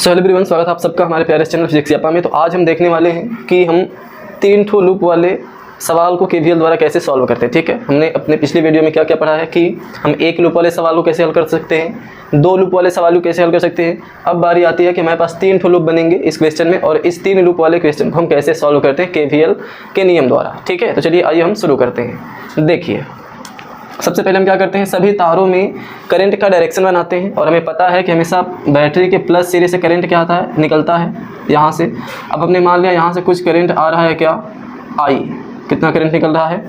So hello everyone, स्वागत है आप सबका हमारे प्यारे चैनल फिजिक्स यापा में। तो आज हम देखने वाले हैं कि हम 3 ठो लूप वाले सवाल को केवीएल द्वारा कैसे सॉल्व करते हैं। ठीक है, हमने अपने पिछले वीडियो में क्या क्या पढ़ा है कि हम 1 लूप वाले सवाल को कैसे हल कर सकते हैं, 2 लूप वाले सवाल को कैसे हल कर सकते हैं। अब बारी आती है कि हमारे पास 3 ठो लूप बनेंगे इस क्वेश्चन में, और इस 3 लूप वाले क्वेश्चन को हम कैसे सॉल्व करते हैं केवीएल के नियम द्वारा। ठीक है, तो चलिए आइए हम शुरू करते हैं। देखिए, सबसे पहले हम क्या करते हैं, सभी तारों में करंट का डायरेक्शन बनाते हैं, और हमें पता है कि हमेशा बैटरी के प्लस सिरे से करंट क्या आता है, निकलता है यहाँ से। अब हमने मान लिया यहाँ से कुछ करंट आ रहा है, क्या आई, कितना करंट निकल रहा है,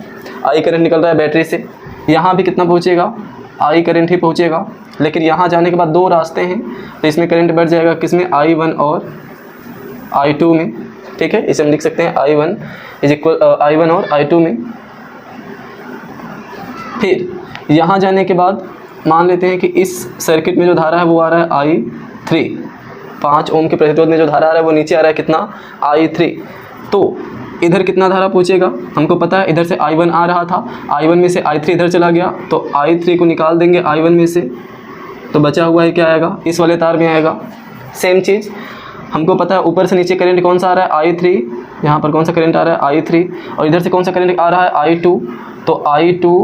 आई करंट निकल रहा है बैटरी से। यहाँ भी कितना पहुँचेगा, आई करंट ही पहुँचेगा। लेकिन यहाँ जाने के बाद 2 रास्ते हैं, तो इसमें करंट बढ़ जाएगा, किसमें, I1 और I2 में। ठीक है, इसे हम लिख सकते हैं I1 इज इक्वल I1 और I2 में। फिर यहाँ जाने के बाद मान लेते हैं कि इस सर्किट में जो धारा है वो आ रहा है I3, 5 ओम के प्रतिरोध में जो धारा आ रहा है वो नीचे आ रहा है, कितना, I3। तो इधर कितना धारा पहुँचेगा, हमको पता है इधर से I1 आ रहा था, I1 में से I3 इधर चला गया, तो I3 को निकाल देंगे I1 में से, तो बचा हुआ है क्या आएगा, इस वाले तार में आएगा। सेम चीज़ हमको पता है ऊपर से नीचे करंट कौन सा आ रहा है, I3, यहाँ पर कौन सा करंट आ रहा है, I3, और इधर से कौन सा करंट आ रहा है, I2। तो I2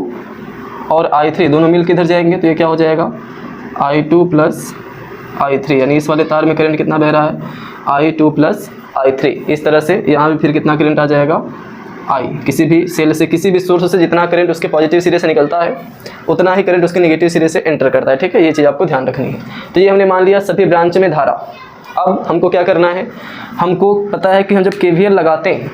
और I3 दोनों मिल के इधर जाएंगे, तो ये क्या हो जाएगा, I2 प्लस I3, यानी इस वाले तार में करंट कितना बह रहा है, I2 प्लस I3। इस तरह से यहाँ भी फिर कितना करंट आ जाएगा, I। किसी भी सेल से, किसी भी सोर्स से जितना करंट उसके पॉजिटिव सिरे से निकलता है उतना ही करंट उसके नेगेटिव सिरे से एंटर करता है। ठीक है, ये चीज़ आपको ध्यान रखनी है। तो ये हमने मान लिया सभी ब्रांच में धारा। अब हमको क्या करना है, हमको पता है कि हम जब केवीएल लगाते हैं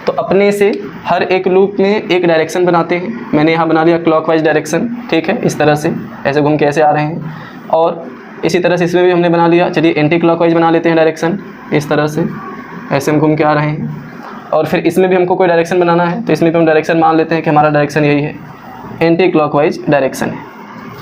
तो अपने से हर एक लूप में एक डायरेक्शन बनाते हैं। मैंने यहाँ बना लिया क्लॉकवाइज डायरेक्शन। ठीक है, इस तरह से ऐसे घूम के ऐसे आ रहे हैं, और इसी तरह से इसमें भी हमने बना लिया। चलिए एंटी क्लॉकवाइज बना लेते हैं डायरेक्शन, इस तरह से ऐसे हम घूम के आ रहे हैं। और फिर इसमें भी हमको कोई डायरेक्शन बनाना है, तो इसमें भी हम डायरेक्शन मान लेते हैं कि हमारा डायरेक्शन यही है, एंटी क्लॉकवाइज डायरेक्शन है।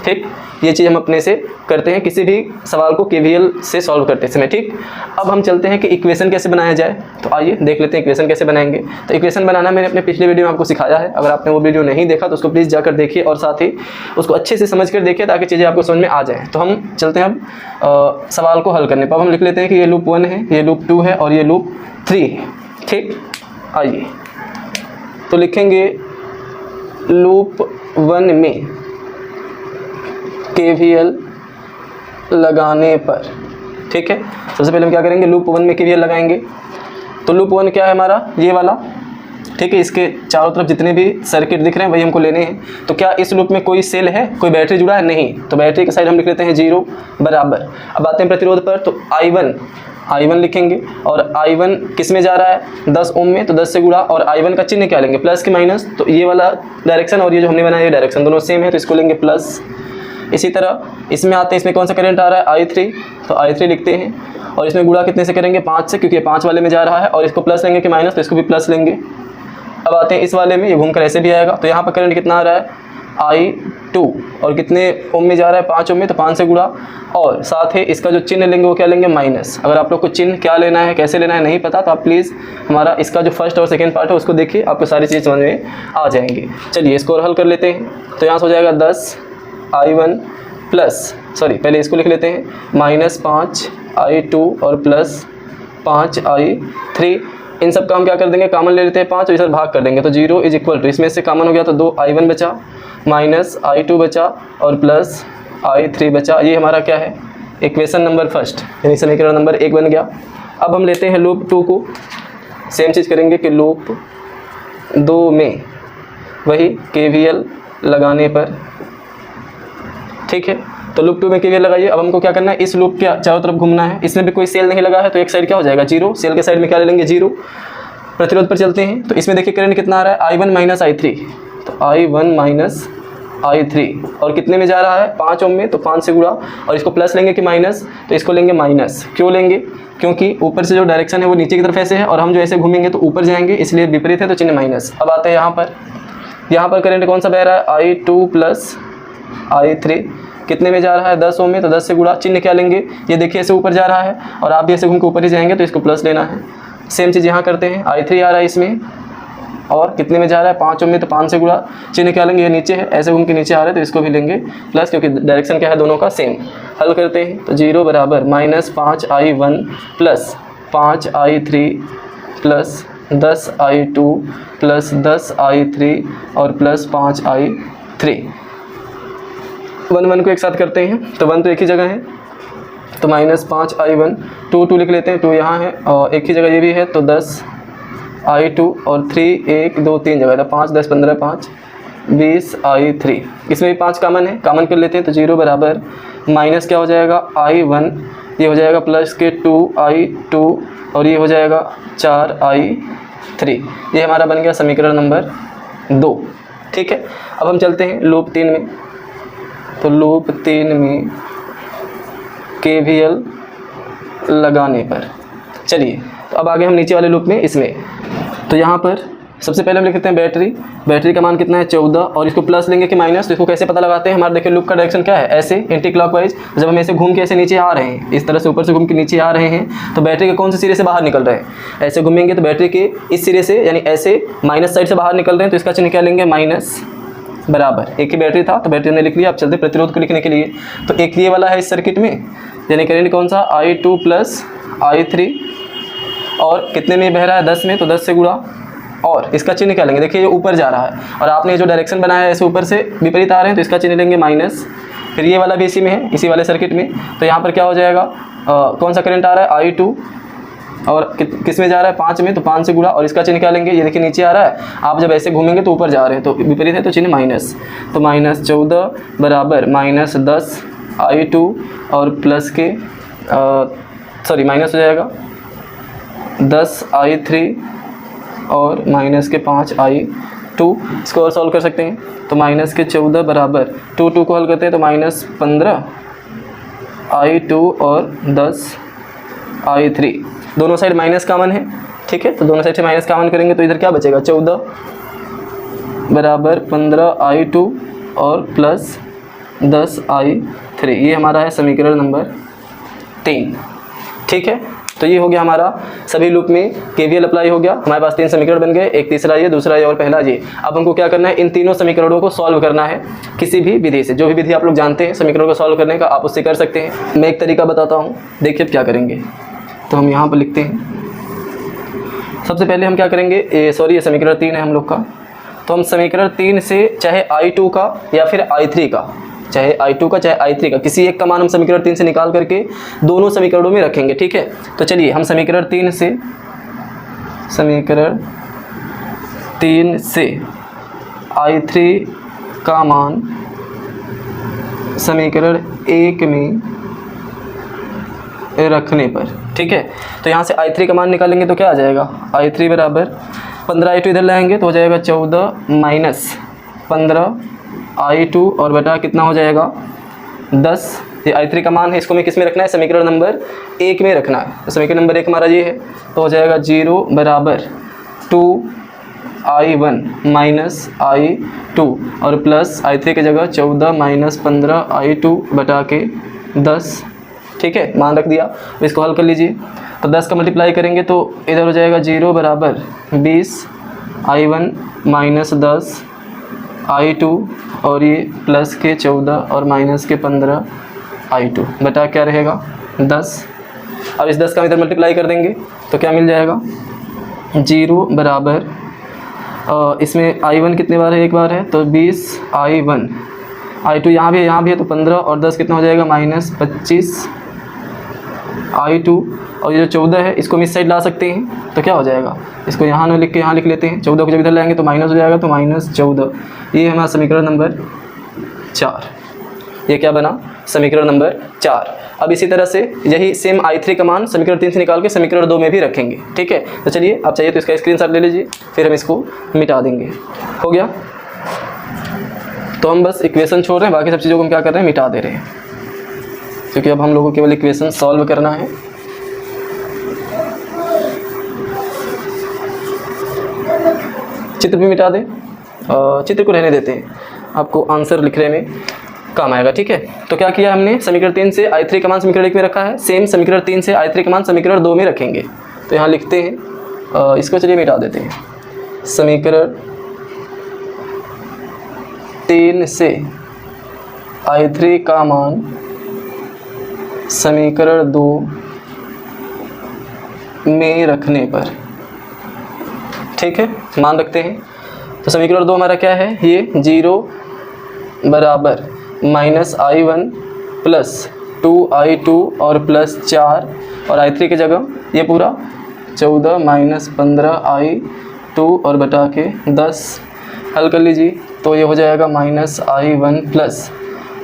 ठीक, ये चीज़ हम अपने से करते हैं किसी भी सवाल को केवीएल से सॉल्व करते समय। ठीक, अब हम चलते हैं कि इक्वेशन कैसे बनाया जाए। तो आइए देख लेते हैं इक्वेशन कैसे बनाएंगे। तो इक्वेशन बनाना मैंने अपने पिछले वीडियो में आपको सिखाया है, अगर आपने वो वीडियो नहीं देखा तो उसको प्लीज़ जाकर देखिए, और साथ ही उसको अच्छे से समझ कर देखिए ताकि चीज़ें आपको समझ में आ जाएँ। तो हम चलते हैं अब सवाल को हल करने पर। अब हम लिख लेते हैं कि ये लूप 1 है, ये लूप 2 है और ये लूप 3 है। ठीक, आइए तो लिखेंगे लूप 1 में केवीएल लगाने पर। ठीक है, सबसे पहले हम क्या करेंगे, लूप 1 में केवीएल लगाएंगे। तो लूप 1 क्या है हमारा, ये वाला। ठीक है, इसके चारों तरफ जितने भी सर्किट दिख रहे हैं वही हमको लेने हैं। तो क्या इस लूप में कोई सेल है, कोई बैटरी जुड़ा है, नहीं, तो बैटरी के साइड हम लिख लेते हैं 0 बराबर। अब आते हैं प्रतिरोध पर, तो I1 लिखेंगे, और I1 किस में जा रहा है, 10 ओम में, तो 10 से गुणा, और I1 का चिन्ह क्या लेंगे, प्लस की माइनस। तो ये वाला डायरेक्शन और ये जो हमने बनाया ये डायरेक्शन दोनों सेम है, तो इसको लेंगे प्लस। इसी तरह इसमें आते हैं, इसमें कौन सा करंट आ रहा है, I3, तो I3 लिखते हैं, और इसमें गुणा कितने से करेंगे, 5 से, क्योंकि 5 वाले में जा रहा है, और इसको प्लस लेंगे कि माइनस, तो इसको भी प्लस लेंगे। अब आते हैं इस वाले में, ये घूमकर ऐसे भी आएगा, तो यहाँ पर करंट कितना आ रहा है, I2, और कितने ओम में जा रहा है, 5 ओम में, तो 5 से गुणा, और साथ ही इसका जो चिन्ह लेंगे वो क्या लेंगे, माइनस। अगर आप लोग को चिन्ह क्या लेना है, कैसे लेना है नहीं पता, तो आप प्लीज़ हमारा इसका जो फर्स्ट और सेकंड पार्ट है उसको देखिए, आपको सारी चीज़ समझ में आ जाएंगी। चलिए इसको और हल कर लेते हैं। तो यहाँ से हो जाएगा 10 I1 प्लस, सॉरी पहले इसको लिख लेते हैं, -5 I2 और प्लस 5 I3। इन सब का हम क्या कर देंगे, कॉमन ले लेते हैं 5, और इधर भाग कर देंगे, तो 0 इज इक्वल टू, इसमें से कॉमन हो गया तो 2 I1 बचा, माइनस I2 बचा, और प्लस I3 बचा। ये हमारा क्या है, इक्वेशन नंबर फर्स्ट, यानी समीकरण नंबर 1 बन गया। अब हम लेते हैं लूप 2 को, सेम चीज़ करेंगे कि लूप 2 में वही केवीएल लगाने पर। ठीक है, तो लूप 2 में केवीएल लगाइए। अब हमको क्या करना है, इस लूप के चारों तरफ घूमना है। इसमें भी कोई सेल नहीं लगा है, तो एक साइड क्या हो जाएगा, 0, सेल के साइड में क्या ले लेंगे, 0। प्रतिरोध पर चलते हैं, तो इसमें देखिए करंट कितना आ रहा है, I1 माइनस I3, तो I1 माइनस I3, और कितने में जा रहा है, 5 ओम में, तो 5 से गुणा, और इसको प्लस लेंगे कि माइनस, तो इसको लेंगे माइनस। क्यों लेंगे, क्योंकि ऊपर से जो डायरेक्शन है वो नीचे की तरफ ऐसे है, और हम जो ऐसे घूमेंगे तो ऊपर जाएंगे, इसलिए विपरीत है, तो चिन्ह माइनस। अब आते हैं यहाँ पर करंट कौन सा बह रहा है, I2 प्लस I3, कितने में जा रहा है, 10 ओम में, तो 10 से गुणा, चिन्ह क्या लेंगे, ये देखिए ऐसे ऊपर जा रहा है, और आप भी ऐसे घूम के ऊपर ही जाएंगे, तो इसको प्लस लेना है। सेम चीज़ यहाँ करते हैं, I3 आ रहा है इसमें, और कितने में जा रहा है 5 में, तो 5 से गुणा चिन्ह क्या लेंगे, ये नीचे है, ऐसे घूम के नीचे आ रहा है तो इसको भी लेंगे प्लस, क्योंकि डायरेक्शन क्या है दोनों का सेम। हल करते हैं तो 0 बराबर -5i1 plus 5i3 plus 10i2 plus 10i3 और प्लस 5i3। 1 को एक साथ करते हैं तो 1 तो एक ही जगह है तो -5i1, 2 लिख लेते हैं, 2 यहाँ है और एक ही जगह ये भी है तो 10i2 और 3 1 2 3 जगह था, 5 10 15 5 20i3। इसमें भी 5 कॉमन है, कॉमन कर लेते हैं तो 0 बराबर माइनस क्या हो जाएगा i1, ये हो जाएगा प्लस के 2i2 और ये हो जाएगा 4i3। ये हमारा बन गया समीकरण नंबर 2। ठीक है, अब हम चलते हैं लूप 3 में। तो लूप 3 में KVL लगाने पर चलिए, तो अब आगे हम नीचे वाले लूप में इसमें, तो यहाँ पर सबसे पहले हम लिख लेते हैं बैटरी का मान कितना है 14 और इसको प्लस लेंगे कि माइनस, तो इसको कैसे पता लगाते हैं। हमारा देखिए लूप का डायरेक्शन क्या है, ऐसे एंटी क्लॉकवाइज। जब हम ऐसे घूम के ऐसे नीचे आ रहे हैं, इस तरह से ऊपर से घूम के नीचे आ रहे हैं तो बैटरी के कौन से सिरे से बाहर निकल रहे हैं, ऐसे घूमेंगे तो बैटरी के इस सिरे से यानी ऐसे माइनस साइड से बाहर निकल रहे हैं, तो इसका चिन्ह क्या लेंगे माइनस बराबर। एक ही बैटरी था तो बैटरी ने लिख लिया। अब चलते प्रतिरोध को लिखने के लिए, तो एक ये वाला है इस सर्किट में, यानी करंट कौन सा i2 प्लस i3 और कितने में बह रहा है 10 में, तो 10 से गुणा और इसका चिन्ह क्या लेंगे, देखिए ये ऊपर जा रहा है और आपने जो डायरेक्शन बनाया है ऐसे ऊपर से विपरीत आ रहे हैं तो इसका चिन्ह लेंगे माइनस। फिर ये वाला भी इसी में है, इसी वाले सर्किट में, तो यहाँ पर क्या हो जाएगा कौन सा करंट आ रहा है i2 और किस में जा रहा है 5 में, तो 5 से गुणा और इसका चिन्ह क्या लेंगे, ये देखिए नीचे आ रहा है, आप जब ऐसे घूमेंगे तो ऊपर जा रहे हैं तो विपरीत है तो चिन्ह माइनस, तो -14 बराबर -10 i2 और प्लस के सॉरी माइनस हो जाएगा 10 i3 और माइनस के 5 i2। इसको और सॉल्व कर सकते हैं तो -14 बराबर 2 को हल करते हैं तो -15 i2 और 10 i3। दोनों साइड माइनस कॉमन है, ठीक है, तो दोनों साइड से माइनस कॉमन करेंगे तो इधर क्या बचेगा 14 बराबर 15 i2 और प्लस 10 i3। ये हमारा है समीकरण नंबर 3। ठीक है, तो ये हो गया हमारा सभी लूप में KVL अप्लाई हो गया। हमारे पास 3 समीकरण बन गए, एक तीसरा ये, दूसरा ये और पहला ये। अब हमको क्या करना है, इन तीनों समीकरणों को सॉल्व करना है किसी भी विधि से। जो भी विधि आप लोग जानते हैं समीकरणों को सॉल्व करने का, आप उससे कर सकते हैं। मैं एक तरीका बताता हूँ, देखिए अब क्या करेंगे। तो हम यहाँ पर लिखते हैं, सबसे पहले हम क्या करेंगे, ये समीकरण 3 है हम लोग का, तो हम समीकरण 3 से चाहे i2 का या फिर i3 का, चाहे i2 का चाहे i3 का, किसी एक का मान हम समीकरण 3 से निकाल करके दोनों समीकरणों में रखेंगे। ठीक है, तो चलिए हम समीकरण 3 से i3 का मान समीकरण 1 में रखने पर, ठीक है, तो यहाँ से i3 का मान निकालेंगे तो क्या आ जाएगा, i3 बराबर 15 i2 इधर लाएंगे तो हो जाएगा 14 माइनस 15 i2 और बटा कितना हो जाएगा 10। ये i3 का मान है, इसको हमें किस में रखना है, समीकरण नंबर 1 में रखना है। तो समीकरण नंबर 1 हमारा ये है, तो हो जाएगा 0 बराबर 2i1 माइनस i2 और प्लस i3 की जगह 14 माइनस 15 i2 बटा के 10। ठीक है, मान रख दिया। अब इसको हल कर लीजिए, तो 10 का मल्टीप्लाई करेंगे तो इधर हो जाएगा 0 बराबर 20 i1 माइनस 10 i2 और ये प्लस के 14 और माइनस के 15 i2 बटा क्या रहेगा 10। अब इस 10 का इधर मल्टीप्लाई कर देंगे तो क्या मिल जाएगा, 0 बराबर इसमें i1 कितने बार है, एक बार है, तो 20 i1 i2 यहाँ भी है तो 15 और 10 कितना हो जाएगा -25 i2 और ये जो 14 है इसको हम इस साइड ला सकते हैं तो क्या हो जाएगा, इसको यहाँ न लिख के यहाँ लिख लेते हैं, 14 को जब इधर लाएंगे तो माइनस हो जाएगा तो -14। ये हमारा समीकरण नंबर 4। ये क्या बना, समीकरण नंबर 4। अब इसी तरह से यही सेम i3 का मान समीकरण 3 से निकाल के समीकरण 2 में भी रखेंगे। ठीक है, तो चलिए आप चाहिए तो इसका स्क्रीनशॉट ले लीजिए, फिर हम इसको मिटा देंगे। हो गया, तो हम बस इक्वेशन छोड़ रहे हैं, बाकी सब चीज़ों को हम क्या कर रहे हैं, मिटा दे रहे हैं, क्योंकि अब हम लोगों को केवल इक्वेशन सॉल्व करना है। चित्र भी मिटा दें, चित्र को रहने देते हैं, आपको आंसर लिखने में काम आएगा। ठीक है, तो क्या किया हमने, समीकरण 3 से i3 का मान समीकरण 1 में रखा है, सेम समीकरण 3 से i3 का मान समीकरण 2 में रखेंगे। तो यहाँ लिखते हैं, इसको चलिए मिटा देते हैं। समीकरण 3 से I3 का मान समीकरण 2 में रखने पर, ठीक है, मान रखते हैं। तो समीकरण 2 हमारा क्या है, ये 0 बराबर -I1 प्लस 2I2 और प्लस 4 और I3 की जगह ये पूरा 14 माइनस 15I2 और बटा के 10 हल कर लीजिए। तो ये हो जाएगा -I1 प्लस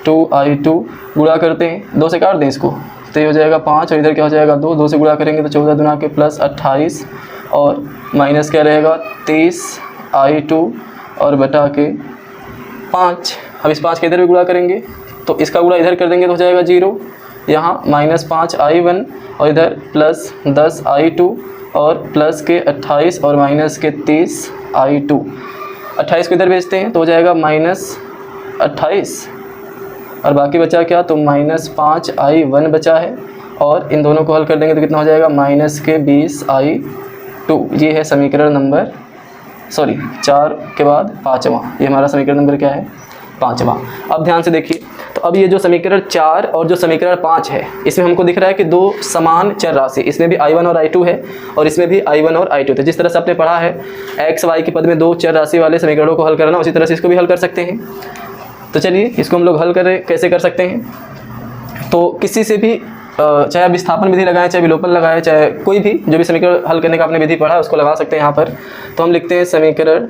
2I2, गुणा करते हैं, 2 से काट दें इसको, तो ये हो जाएगा 5 और इधर क्या हो जाएगा 2, 2 से गुणा करेंगे तो 14 दूना के प्लस 28 और माइनस क्या रहेगा 30I2 और बटा के 5। अब इस 5 के इधर भी गुणा करेंगे तो इसका गुणा इधर कर देंगे तो हो जाएगा 0, यहाँ -5I1 और इधर प्लस 10I2 और प्लस के 28 और माइनस के 30I2। 28 को इधर भेजते हैं तो हो जाएगा -28 और बाकी बचा क्या, तो -5I1 बचा है और इन दोनों को हल कर देंगे तो कितना हो जाएगा -20I2। ये है समीकरण नंबर 4 के बाद 5वां, ये हमारा समीकरण नंबर क्या है 5वां। अब ध्यान से देखिए, तो अब ये जो समीकरण 4 और जो समीकरण 5 है, इसमें हमको दिख रहा है कि दो समान चर राशि, इसमें भी I1 और I2 है और इसमें भी I1 और I2 थे। जिस तरह से आपने पढ़ा है x y के पद में दो चर राशि वाले समीकरणों को हल करना, उसी तरह से इसको भी हल कर सकते हैं। तो चलिए इसको हम लोग हल करें, कैसे कर सकते हैं। तो किसी से भी चाहे विस्थापन विधि लगाएं, चाहे विलोपन लगाएं, चाहे कोई भी जो भी समीकरण हल करने का आपने विधि पढ़ा है उसको लगा सकते हैं यहाँ पर। तो हम लिखते हैं समीकरण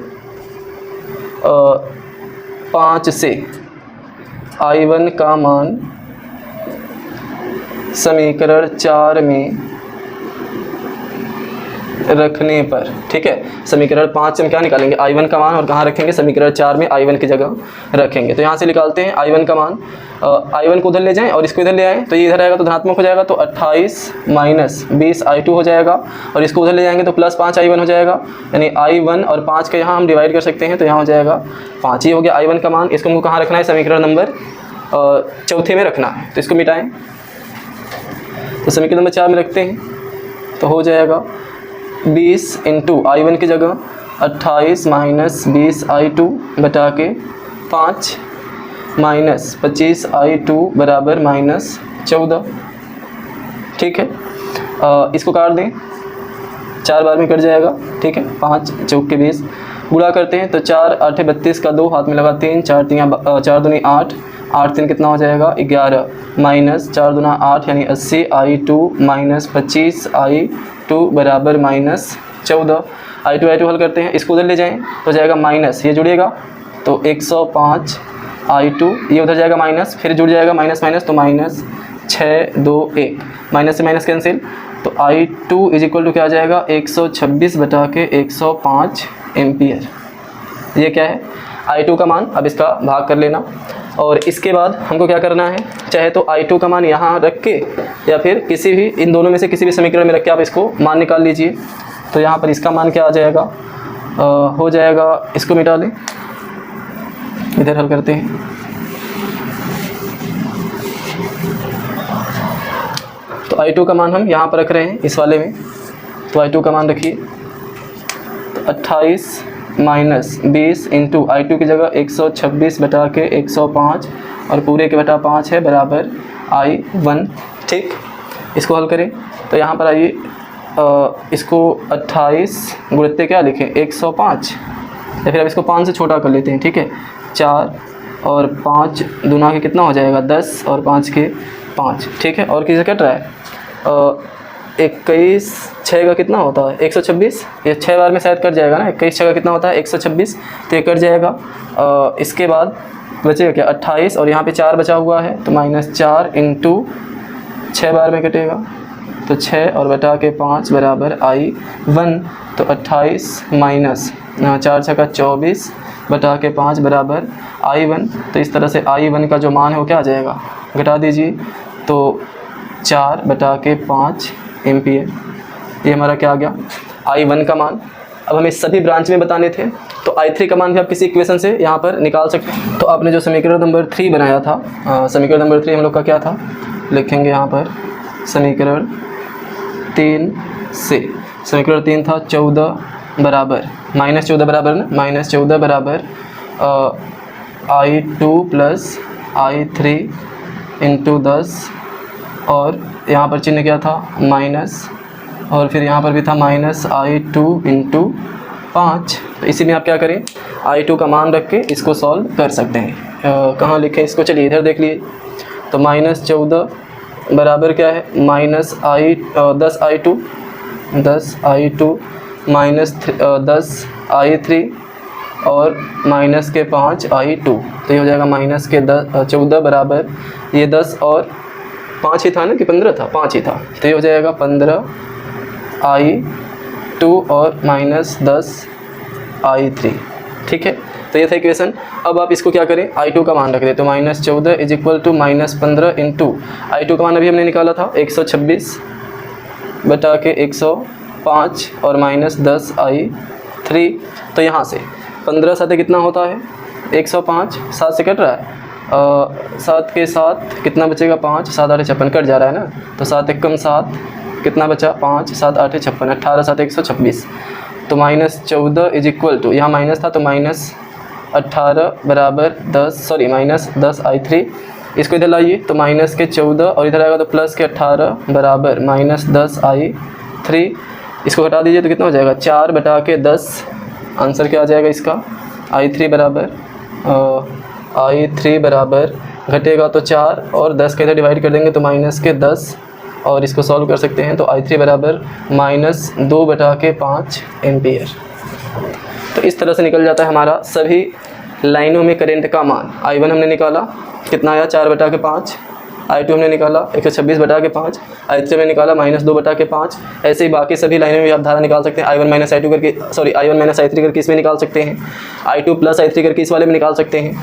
5 से I1 का मान समीकरण 4 में रखने पर, ठीक है। समीकरण 5 से हम क्या निकालेंगे, I1 का मान, और कहाँ रखेंगे, समीकरण 4 में I1 की जगह रखेंगे। तो यहाँ से निकालते हैं I1 का मान, I1 को उधर ले जाएं और इसको इधर ले आएँ तो ये इधर आएगा तो धनात्मक हो जाएगा, तो 28 माइनस 20I2 हो जाएगा और इसको उधर ले जाएंगे तो प्लस 5I1 हो जाएगा, यानी I1 और 5 का यहाँ हम डिवाइड कर सकते हैं तो यहाँ हो जाएगा 5। ये हो गया I1 का मान। इसको हमको कहाँ रखना है, समीकरण नंबर 4 में रखना है। तो इसको मिटाएँ तो समीकरण नंबर 4 में रखते हैं तो हो जाएगा 20 इंटू I1 की जगह 28 माइनस 20I2 बटा के 5 माइनस 25I2 बराबर -14, ठीक है। इसको काट दें, 4 बार में कट जाएगा, ठीक है। 5 चौक के 20, गुणा करते हैं तो 4 8 32 का 2 हाथ में लगा 3, 4 दूनी 8, 8 3 कितना हो जाएगा 11, माइनस 4 दूना 8 यानी 80I2 माइनस 25I2 बराबर -14। I2 हल करते हैं, इसको उधर ले जाएं तो हो जाएगा माइनस, ये जुड़ेगा तो 105I2, ये उधर जाएगा माइनस, फिर जुड़ जाएगा माइनस माइनस तो -6 2 1, माइनस से माइनस कैंसिल, तो I2 इज इक्वल टू क्या आ जाएगा 126 बटा के 105 एम्पियर। ये क्या है I2 का मान। अब इसका भाग कर लेना और इसके बाद हमको क्या करना है, चाहे तो I2 का मान यहाँ रख के या फिर किसी भी इन दोनों में से किसी भी समीकरण में रख के आप इसको मान निकाल लीजिए। तो यहाँ पर इसका मान क्या आ जाएगा, हो जाएगा, इसको मिटा लें, इधर हल करते हैं। तो I2 का मान हम यहाँ पर रख रहे हैं इस वाले में, तो I2 का मान रखिए तो 28 माइनस 20 इंटू I2 की जगह 126 बटा के 105 और पूरे के बटा 5 है बराबर I1, ठीक। इसको हल करें तो यहाँ पर आइए, इसको 28 गुणित्ते क्या लिखें 105 या फिर अब इसको 5 से छोटा कर लेते हैं, ठीक है। 4 और 5 दूना के कितना हो जाएगा 10 और 5 के 5, ठीक है। और किसे कट रहा है 21 6 का कितना होता है 126, ये 6 बार में शायद कट जाएगा ना, 21 6 का कितना होता है 126, तो ये कट जाएगा। इसके बाद बचेगा क्या 28 और यहाँ पे 4 बचा हुआ है तो -4 इंटू 6 बार में कटेगा तो 6 और बटा के 5 बराबर I1, तो 28 माइनस 4 6 का 24 बटा के 5 बराबर I1। तो इस तरह से I1 का जो मान है वो क्या आ जाएगा, घटा दीजिए तो 4 बटा के 5 एम्पियर। ये हमारा क्या आ गया I1 का मान। अब हमें सभी ब्रांच में बताने थे तो I3 का मान भी आप किसी इक्वेशन से यहाँ पर निकाल सकते हैं। तो आपने जो समीकरण नंबर 3 बनाया था, समीकरण नंबर 3 हम लोग का क्या था, लिखेंगे यहाँ पर समीकरण 3 से, समीकरण 3 था 14 बराबर -14 बराबर ना, -14 बराबर I2 प्लस I3 इंटू 10, और यहाँ पर चिन्ह क्या था माइनस, और फिर यहाँ पर भी था -I2 इंटू 5। तो इसी में आप क्या करें, I2 का मान रख के इसको सॉल्व कर सकते हैं। कहाँ लिखें इसको, चलिए इधर देख लिए। तो -14 बराबर क्या है, -10I2 माइनस 10I3 और माइनस के 5I2। तो ये हो जाएगा -14 बराबर ये 10 और 5 ही था ना कि 15 था, 5 ही था। तो ये हो जाएगा 15I2 और -10I3। ठीक है, तो ये था इक्वेशन। अब आप इसको क्या करें, I2 का मान रख दें। तो -14 is equal to -15 into I2 का मान अभी हमने निकाला था 126 बटा के 105 और -10I3। तो यहाँ से 15 साथ कितना होता है 105, 7 से कट रहा है, 7 के साथ कितना बचेगा 5, 7 8 56 कट जा रहा है ना। तो 7 एकम 7 कितना बचा 5, 7 8 56, 18 7 126। तो -14 इज इक्वल टू, यहाँ माइनस था तो -18 बराबर 10I3। इसको इधर लाइए तो माइनस के 14 और इधर आएगा तो प्लस के 18 बराबर -10I3। इसको घटा दीजिए तो कितना हो जाएगा 4 बटा के 10। आंसर क्या आ जाएगा इसका, I3 बराबर घटेगा तो 4 और 10 के इधर डिवाइड कर देंगे तो माइनस के 10, और इसको सॉल्व कर सकते हैं। तो I3 बराबर -2 बटा के 5 एम्पियर। तो इस तरह से निकल जाता है हमारा सभी लाइनों में करंट का मान। I1 हमने निकाला कितना आया 4 बटा के 5, I2 हमने निकाला 126 बटा के 5, I3 हमने निकाला -2 बटा के 5। ऐसे ही बाकी सभी लाइनों में आप धारा निकाल सकते हैं। I1 I2 करके I1 I3 करके इसमें निकाल सकते हैं, I2 प्लस I3 करके इस वाले में निकाल सकते हैं,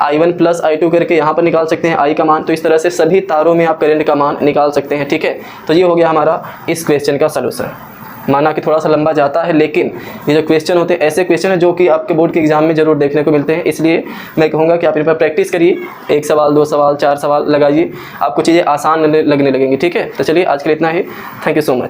I1 प्लस I2 करके यहाँ पर निकाल सकते हैं I का मान। तो इस तरह से सभी तारों में आप करंट का मान निकाल सकते हैं। ठीक है, तो ये हो गया हमारा इस क्वेश्चन का सलूशन। माना कि थोड़ा सा लंबा जाता है, लेकिन ये जो क्वेश्चन होते हैं ऐसे क्वेश्चन है जो कि आपके बोर्ड के एग्जाम में ज़रूर देखने को मिलते हैं। इसलिए मैं कहूँगा कि आप इन पर प्रैक्टिस करिए, 1 सवाल 2 सवाल 4 सवाल लगाइए, आपको चीज़ें आसान लगने लगेंगी। ठीक है, तो चलिए आज के लिए इतना ही। Thank you so much.